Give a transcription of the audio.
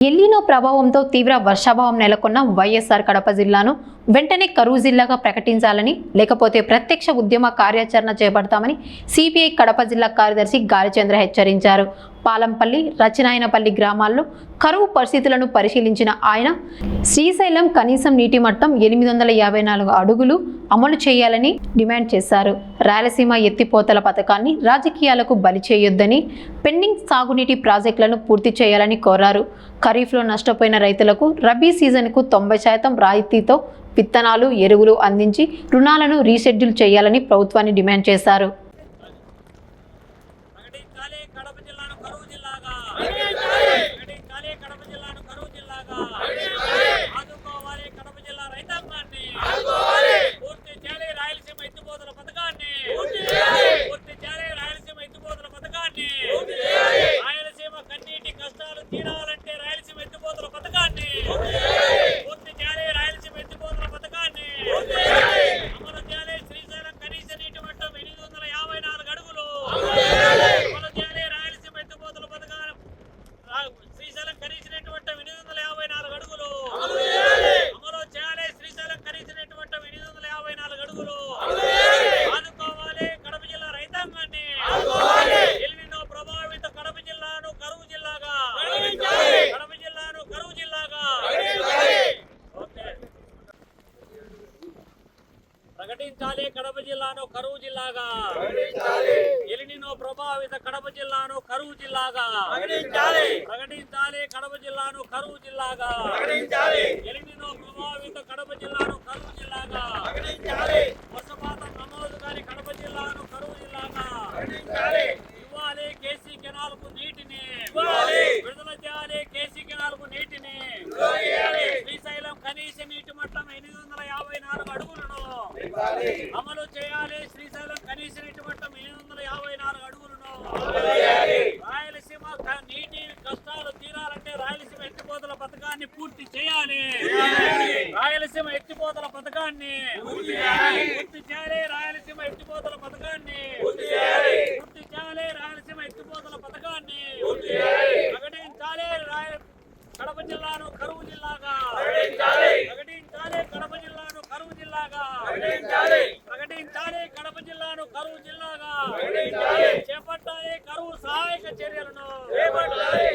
El Niño ప్రభావంతో తీవ్ర వర్షాభావం నెలకొన్న వైఎస్ఆర్ కడప జిల్లాను వెంటనే కరువు జిల్లాగా ప్రకటించాలని, లేకపోతే ప్రత్యక్ష ఉద్యమ కార్యాచరణ చేపడతామని సిపిఐ కడప జిల్లా కార్యదర్శి గాలిచంద్ర హెచ్చరించారు. పాలంపల్లి, రచనాయనపల్లి గ్రామాల్లో కరువు పరిస్థితులను పరిశీలించిన ఆయన శ్రీశైలం కనీసం నీటి మట్టం 854 అడుగులు అమలు చేయాలని డిమాండ్ చేశారు. రాయలసీమ ఎత్తిపోతల పథకాన్ని రాజకీయాలకు బలి చేయొద్దని, పెండింగ్ సాగునీటి ప్రాజెక్టులను పూర్తి చేయాలని కోరారు. ఖరీఫ్లో నష్టపోయిన రైతులకు రబీ సీజన్కు 90% రాయితీతో విత్తనాలు, ఎరువులు అందించి రుణాలను రీషెడ్యూల్ చేయాలని ప్రభుత్వాన్ని డిమాండ్ చేశారు. ప్రకటించాలి కడప జిల్లాను కరువు జిల్లాగా. ఎలినినో ప్రభావిత కడప జిల్లాను కరువు జిల్లాగా ప్రకటించాలి. కడప జిల్లాను కరువు జిల్లాగా. ఎలినినో ప్రభావిత కడప జిల్లాను కరువు జిల్లాగా. వర్షపాతం నమోదు కాని కడప జిల్లాను కరువు జిల్లాగా. ఇవ్వాలి కేసీ కెనాల్కు నీటిని, విడుదల చేయాలి కేసీ కెనాల్కు నీటిని. శ్రీశైలం కనీస నీటి మట్టం 854 అడుగులను అమలు చేయాలి. శ్రీశైలం కనీస నీటి మట్టం 854 అడుగులను. రాయలసీమ నీటి కష్టాలు తీరాలంటే రాయలసీమ ఎత్తిపోతల పథకాన్ని పూర్తి చేయాలి. రాయలసీమ ఎత్తిపోతల పథకాన్ని పూర్తి చేయాలి. రాయలసీమ ఎత్తిపోతల పథకాన్ని పూర్తి చేయాలి. రాయలసీమ ఎత్తిపోతల పథకాన్ని ప్రకటించాలి. కడప జిల్లాను కరువు జిల్లాగా ప్రకటించాలి. కడప జిల్లాను కరువు జిల్లాగా ప్రకటించాలి. కడప జిల్లాను కరువు జిల్లాగా చేపట్టాలి. కరువు సహాయక చర్యలను చేపట్టాలి.